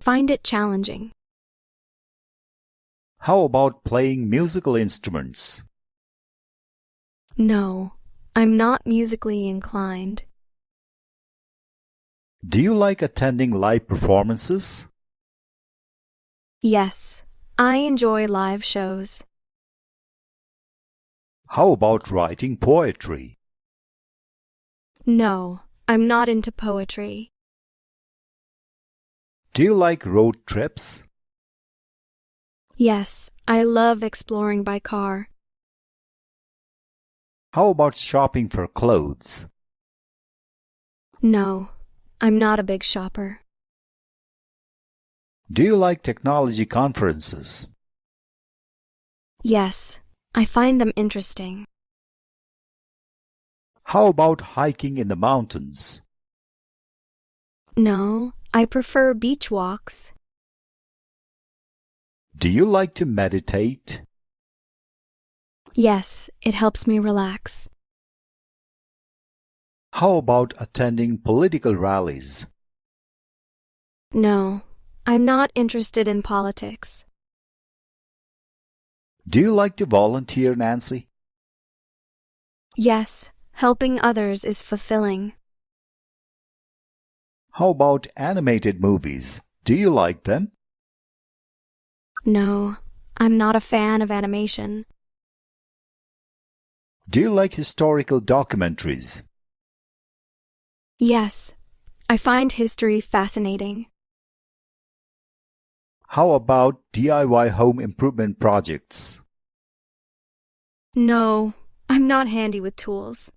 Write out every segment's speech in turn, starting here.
find it challenging. How about playing musical instruments? No, I'm not musically inclined. Do you like attending live performances? Yes, I enjoy live shows. How about writing poetry? No, I'm not into poetry. Do you like road trips? Yes, I love exploring by car. How about shopping for clothes? No, I'm not a big shopper. Do you like technology conferences? Yes, I find them interesting. How about hiking in the mountains? No, I prefer beach walks. Do you like to meditate? Yes, it helps me relax. How about attending political rallies? No, I'm not interested in politics. Do you like to volunteer, Nancy? Yes, helping others is fulfilling. How about animated movies? Do you like them? No, I'm not a fan of animation. Do you like historical documentaries? Yes, I find history fascinating. How about DIY home improvement projects? No, I'm not handy with tools.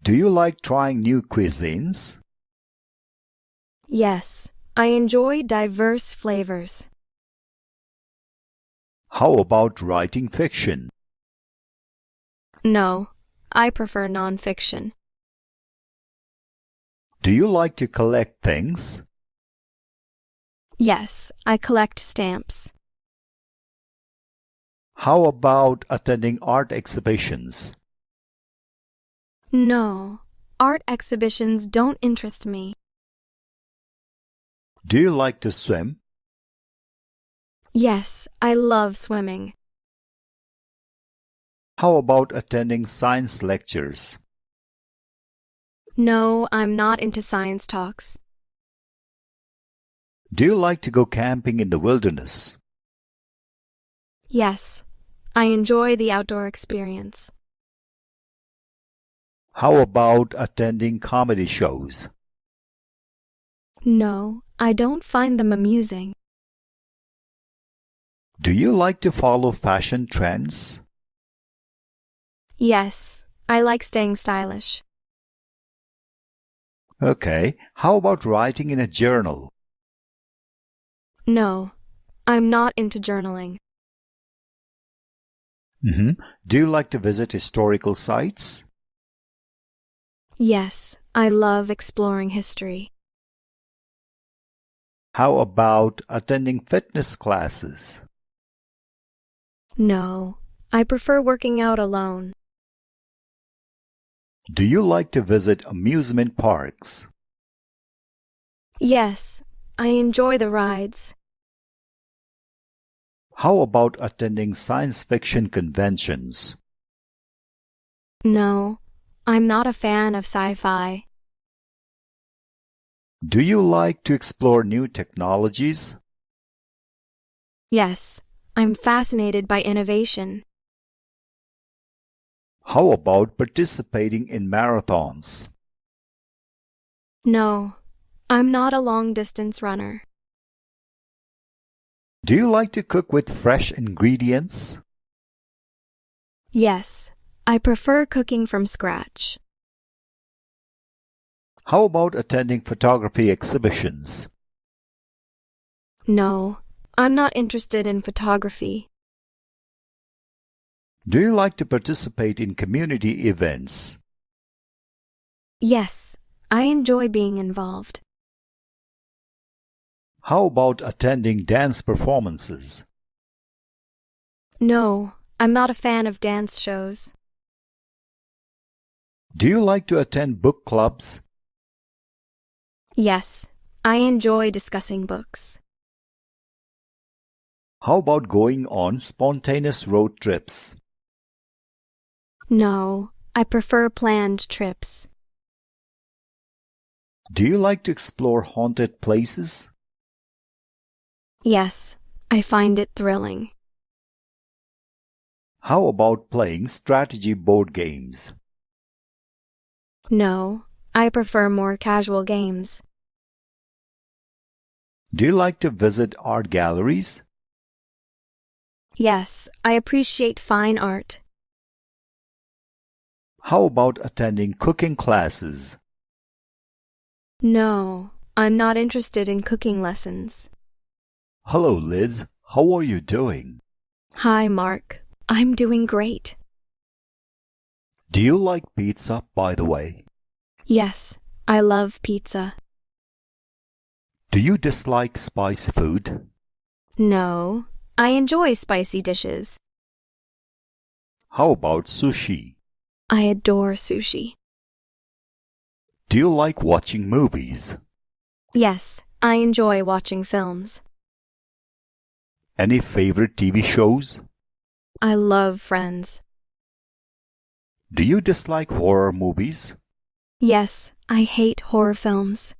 Do you like trying new cuisines? Yes, I enjoy diverse flavors. How about writing fiction? No, I prefer nonfiction. Do you like to collect things? Yes, I collect stamps. How about attending art exhibitions? No, art exhibitions don't interest me. Do you like to swim? Yes, I love swimming. How about attending science lectures? No, I'm not into science talks. Do you like to go camping in the wilderness? Yes, I enjoy the outdoor experience. How about attending comedy shows? No, I don't find them amusing. Do you like to follow fashion trends? Yes, I like staying stylish. Okay, how about writing in a journal? No, I'm not into journaling. Do you like to visit historical sites? Yes, I love exploring history. How about attending fitness classes? No, I prefer working out alone. Do you like to visit amusement parks? Yes, I enjoy the rides. How about attending science fiction conventions? No, I'm not a fan of sci-fi. Do you like to explore new technologies? Yes, I'm fascinated by innovation. How about participating in marathons? No, I'm not a long-distance runner. Do you like to cook with fresh ingredients? Yes, I prefer cooking from scratch. How about attending photography exhibitions? No, I'm not interested in photography. Do you like to participate in community events? Yes, I enjoy being involved. How about attending dance performances? No, I'm not a fan of dance shows. Do you like to attend book clubs? Yes, I enjoy discussing books. How about going on spontaneous road trips? No, I prefer planned trips. Do you like to explore haunted places? Yes, I find it thrilling. How about playing strategy board games? No, I prefer more casual games. Do you like to visit art galleries? Yes, I appreciate fine art. How about attending cooking classes? No, I'm not interested in cooking lessons. Hello, Liz. How are you doing? Hi, Mark. I'm doing great. Do you like pizza, by the way? Yes, I love pizza. Do you dislike spicy food? No, I enjoy spicy dishes. How about sushi? I adore sushi. Do you like watching movies? Yes, I enjoy watching films. Any favorite TV shows? I love Friends. Do you dislike horror movies? Yes, I hate horror films.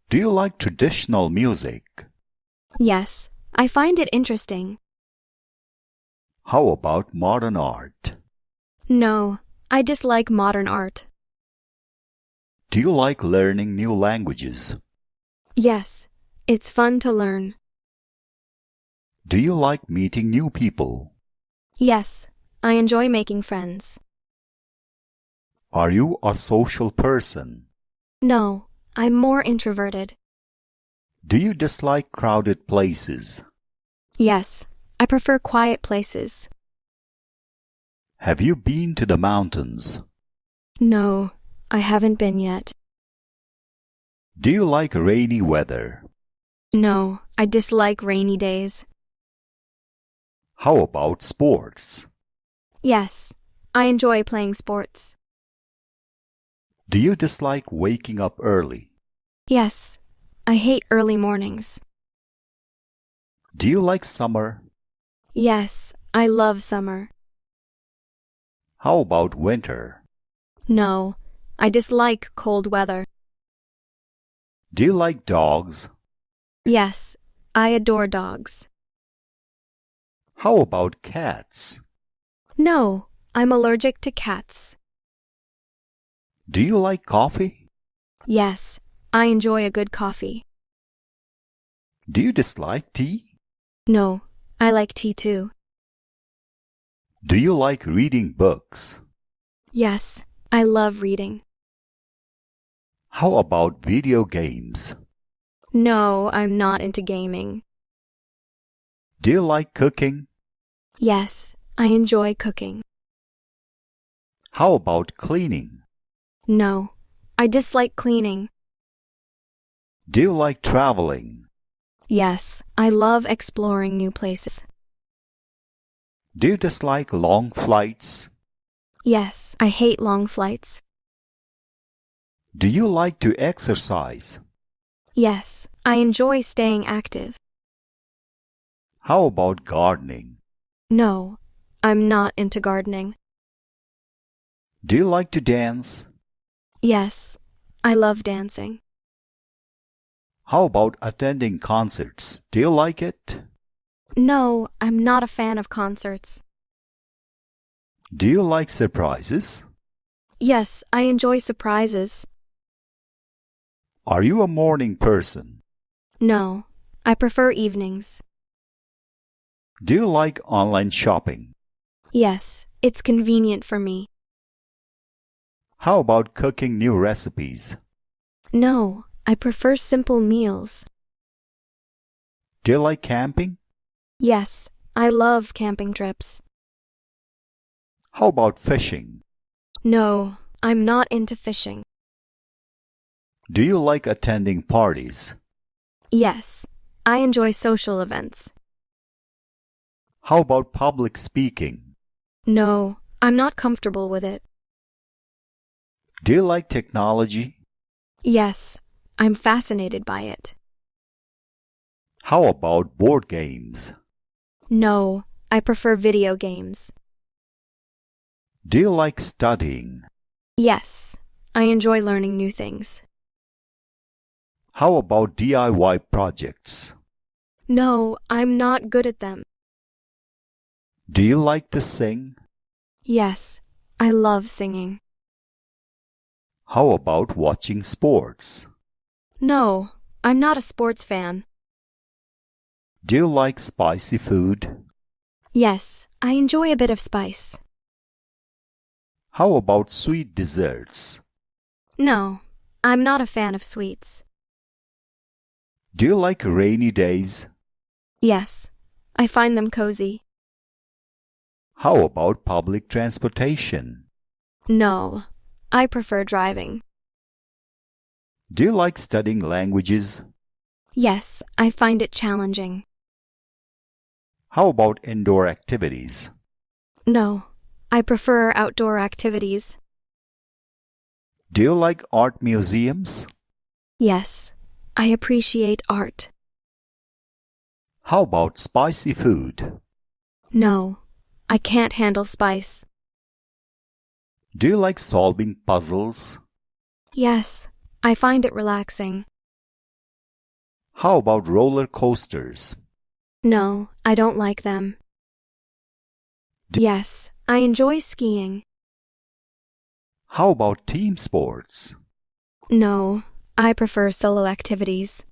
Do you like traditional music? Yes, I find it interesting. How about modern art? No, I dislike modern art. Do you like learning new languages? Yes, it's fun to learn. Do you like meeting new people? Yes, I enjoy making friends. Are you a social person? No, I'm more introverted. Do you dislike crowded places? Yes, I prefer quiet places. Have you been to the mountains? No, I haven't been yet. Do you like rainy weather? No, I dislike rainy days. How about sports? Yes, I enjoy playing sports. Do you dislike waking up early? Yes, I hate early mornings. Do you like summer? Yes, I love summer. How about winter? No, I dislike cold weather. Do you like dogs? Yes, I adore dogs. How about cats? No, I'm allergic to cats. Do you like coffee? Yes, I enjoy a good coffee. Do you dislike tea? No, I like tea too. Do you like reading books? Yes, I love reading. How about video games? No, I'm not into gaming. Do you like cooking? Yes, I enjoy cooking. How about cleaning? No, I dislike cleaning. Do you like traveling? Yes, I love exploring new places. Do you dislike long flights? Yes, I hate long flights. Do you like to exercise? Yes, I enjoy staying active. How about gardening? No, I'm not into gardening. Do you like to dance? Yes, I love dancing. How about attending concerts? Do you like it? No, I'm not a fan of concerts. Do you like surprises? Yes, I enjoy surprises. Are you a morning person? No, I prefer evenings. Do you like online shopping? Yes, it's convenient for me. How about cooking new recipes? No, I prefer simple meals. Do you like camping? Yes, I love camping trips. How about fishing? No, I'm not into fishing. Do you like attending parties? Yes, I enjoy social events. How about public speaking? No, I'm not comfortable with it. Do you like technology? Yes, I'm fascinated by it. How about board games? No, I prefer video games. Do you like studying? Yes, I enjoy learning new things. How about DIY projects? No, I'm not good at them. Do you like to sing? Yes, I love singing. How about watching sports? No, I'm not a sports fan. Do you like spicy food? Yes, I enjoy a bit of spice. How about sweet desserts? No, I'm not a fan of sweets. Do you like rainy days? Yes, I find them cozy. How about public transportation? No, I prefer driving. Do you like studying languages? Yes, I find it challenging. How about indoor activities? No, I prefer outdoor activities. Do you like art museums? Yes, I appreciate art. How about spicy food? No, I can't handle spice. Do you like solving puzzles? Yes, I find it relaxing. How about roller coasters? No, I don't like them. Yes, I enjoy skiing. How about team sports? No, I prefer solo activities.